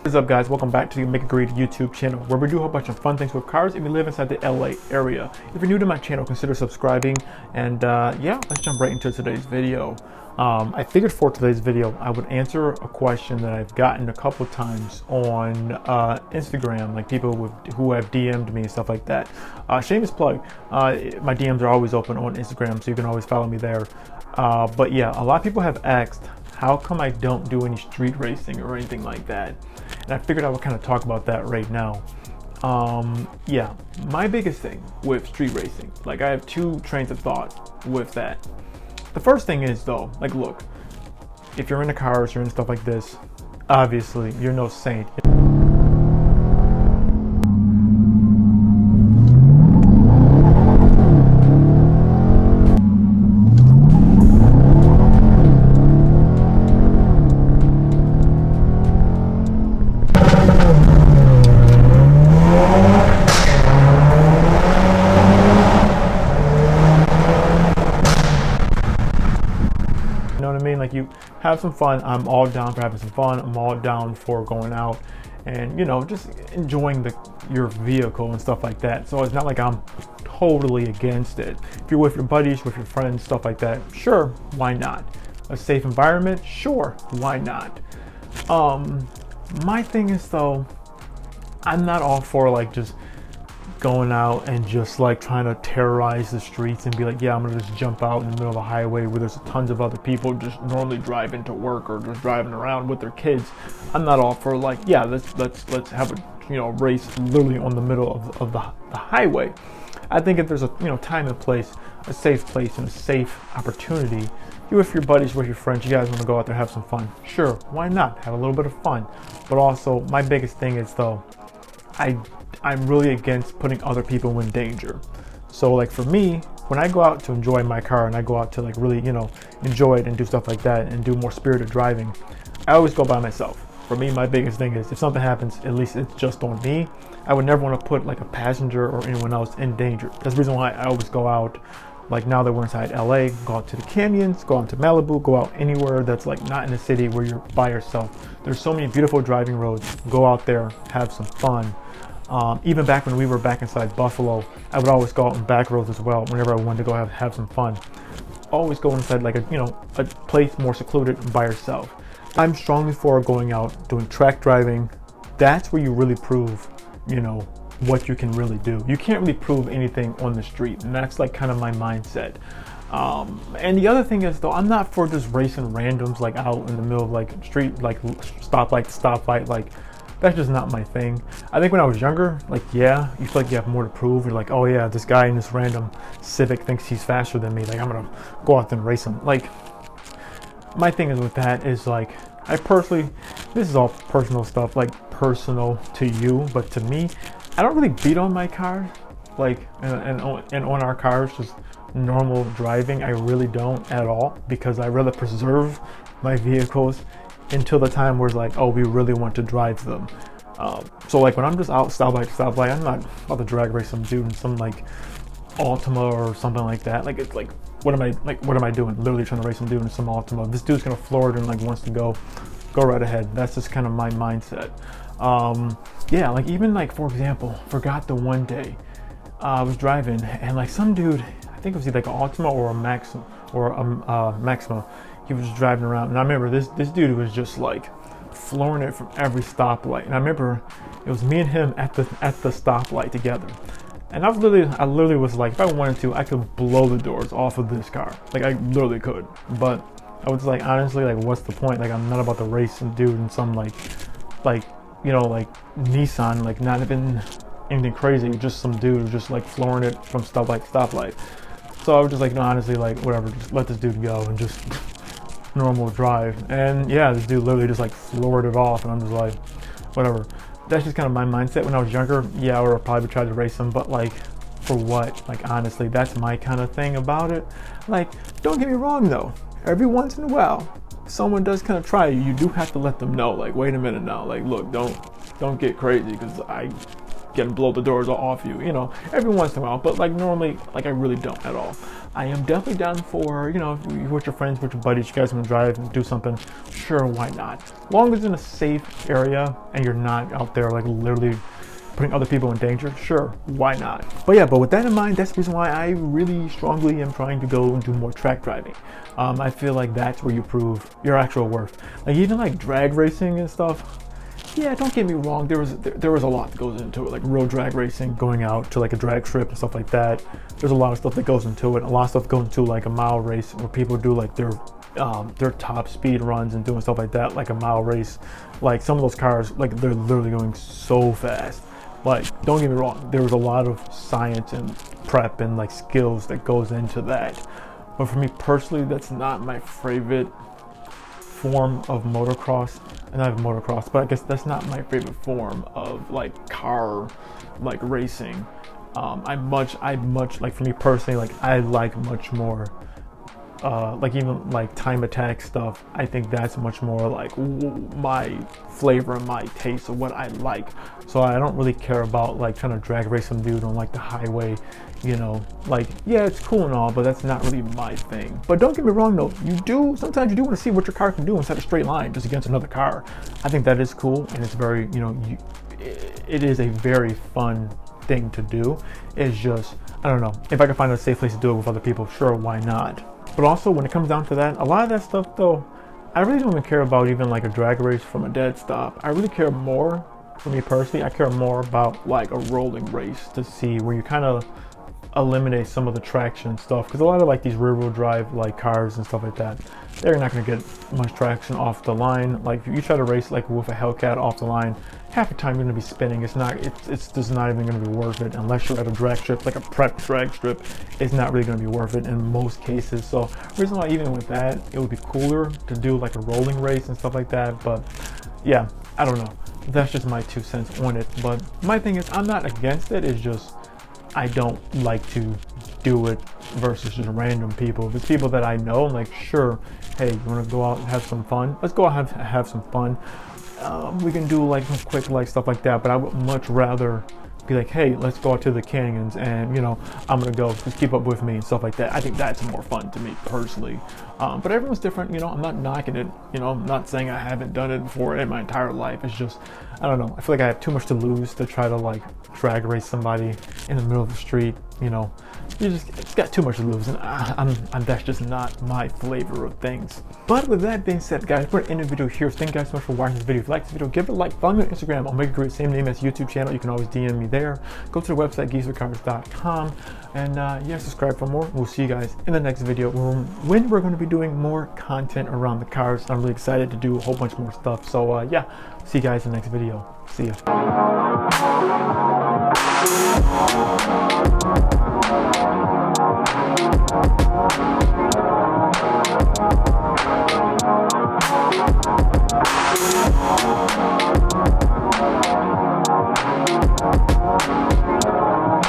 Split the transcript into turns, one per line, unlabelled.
What is up, guys? Welcome back to the Make a Greed YouTube channel, where we do a whole bunch of fun things with cars if you live inside the LA area. If you're new to my channel, consider subscribing. And yeah, let's jump right into today's video. I figured for today's video I would answer a question that I've gotten a couple times on Instagram, like people who have DM'd me and stuff like that. Shameless plug, my DMs are always open on Instagram, so you can always follow me there. But yeah, a lot of people have asked, how come I don't do any street racing or anything like that? And I figured I would kind of talk about that right now. Yeah, my biggest thing with street racing, like I have two trains of thought with that. The first thing is though, like look, if you're into cars, you're into stuff like this, obviously you're no saint. You know what I mean? Like, you have some fun. I'm all down for having some fun. I'm all down for going out and, you know, just enjoying your vehicle and stuff like that. So it's not like I'm totally against it. If you're with your buddies, with your friends, stuff like that, sure, why not? A safe environment, sure, why not? My thing is though, I'm not all for like just going out and just like trying to terrorize the streets and be like, yeah, I'm gonna just jump out in the middle of a highway where there's tons of other people just normally driving to work or just driving around with their kids. I'm not all for like, yeah, let's have a race literally on the middle of the highway. I think if there's a time and place, a safe place and a safe opportunity, you with your buddies, with your friends, you guys want to go out there, have some fun, sure, why not? Have a little bit of fun. But also my biggest thing is though, I'm really against putting other people in danger. So like for me, when I go out to enjoy my car and I go out to like really, enjoy it and do stuff like that and do more spirited driving, I always go by myself. For me, my biggest thing is if something happens, at least it's just on me. I would never want to put like a passenger or anyone else in danger. That's the reason why I always go out, like now that we're inside LA, go out to the canyons, go out to Malibu, go out anywhere that's like not in a city where you're by yourself. There's so many beautiful driving roads. Go out there, have some fun. Even back when we were back inside Buffalo, I would always go out in back roads as well whenever I wanted to go have some fun. Always go inside like a place more secluded by yourself. I'm strongly for going out, doing track driving. That's where you really prove, what you can really do. You can't really prove anything on the street, and that's like kind of my mindset. And the other thing is though, I'm not for just racing randoms like out in the middle of like street, like stoplight to stoplight, like that's just not my thing. I think when I was younger, like, yeah, you feel like you have more to prove. You're like, oh yeah, this guy in this random Civic thinks he's faster than me. Like, I'm gonna go out and race him. Like, my thing is with that is like, I personally, this is all personal stuff, like personal to you, but to me, I don't really beat on my cars, like, and on our cars, just normal driving. I really don't at all, because I rather preserve my vehicles until the time where it's like, oh, we really want to drive them. So like when I'm just out stoplight to stoplight, I'm not about to drag race some dude in some like Altima or something like that. Like, it's like, what am I doing? Literally trying to race some dude in some Altima. This dude's gonna floor it and like wants to go right ahead. That's just kind of my mindset. Yeah, like even like, for example, forgot the one day I was driving and like some dude, I think it was either like an Altima or a Maxima. He was just driving around, and I remember this dude was just like flooring it from every stoplight. And I remember it was me and him at the stoplight together. And I literally was like, if I wanted to, I could blow the doors off of this car. Like, I literally could. But I was like, honestly, like, what's the point? Like, I'm not about to race some dude in some like Nissan, like not even anything crazy, just some dude just like flooring it from stoplight to stoplight. So I was just like, no, honestly, like whatever, just let this dude go and just normal drive. And yeah, this dude literally just like floored it off, and I'm just like, whatever. That's just kind of my mindset. When I was younger, yeah, I would probably try to race him, but like, for what? Like, honestly, that's my kind of thing about it. Like, don't get me wrong though, every once in a while someone does kind of try you do have to let them know, like, wait a minute now, like, look, don't get crazy, because getting blow the doors off you, you know, every once in a while. But like normally, like I really don't at all. I am definitely down for, you know, if you're with your friends, with your buddies, you guys want to drive and do something, sure, why not? As long as it's in a safe area and you're not out there like literally putting other people in danger, sure, why not? But yeah, but with that in mind, that's the reason why I really strongly am trying to go and do more track driving. I feel like that's where you prove your actual worth. Like even like drag racing and stuff, yeah, don't get me wrong, there was a lot that goes into it, like road drag racing, going out to like a drag strip and stuff like that. There's a lot of stuff that goes into it. A lot of stuff goes into like a mile race where people do like their top speed runs and doing stuff like that, like a mile race. Like some of those cars, like they're literally going so fast. Like, don't get me wrong, there was a lot of science and prep and like skills that goes into that. But for me personally, that's not my favorite form of motocross. And I have motocross, but I guess that's not my favorite form of like car, like racing. I much like, for me personally, like I like much more like even like time attack stuff. I think that's much more like my flavor and my taste of what I like. So I don't really care about like trying to drag race some dude on like the highway, you know. Like, yeah, it's cool and all, but that's not really my thing. But don't get me wrong though, sometimes you do want to see what your car can do inside a straight line just against another car. I think that is cool, and it's very, you know, it is a very fun thing to do. It's just, I don't know, if I can find a safe place to do it with other people, sure, why not? But also when it comes down to that, a lot of that stuff though, I really don't even care about even like a drag race from a dead stop. I really care more, for me personally, I care more about like a rolling race to see where you kind of eliminate some of the traction stuff, because a lot of like these rear-wheel drive like cars and stuff like that, they're not going to get much traction off the line. Like if you try to race like with a Hellcat off the line, half the time you're going to be spinning. It's just not even going to be worth it unless you're at a drag strip, like a prep drag strip. It's not really going to be worth it in most cases. So the reason why even with that, it would be cooler to do like a rolling race and stuff like that. But yeah, I don't know, that's just my 2 cents on it. But my thing is, I'm not against it, it's just I don't like to do it versus just random people. If it's people that I know, I'm like, sure, hey, you want to go out and have some fun? Let's go out and have some fun. We can do like some quick like stuff like that, but I would much rather be like, hey, let's go out to the canyons and, you know, I'm gonna go, just keep up with me and stuff like that. I think that's more fun to me personally. But everyone's different, you know. I'm not knocking it, you know. I'm not saying I haven't done it before in my entire life. It's just, I don't know, I feel like I have too much to lose to try to like drag race somebody in the middle of the street, you know. It's got too much to lose, and that's just not my flavor of things. But with that being said, guys, we're in the video here. So thank you guys so much for watching this video. If you like this video, give it a like. Follow me on Instagram. I'll make it great, same name as YouTube channel. You can always DM me there. Go to the website geezercars.com, and yeah, subscribe for more. We'll see you guys in the next video when we're going to be doing more content around the cars. I'm really excited to do a whole bunch more stuff. So yeah, see you guys in the next video. See ya.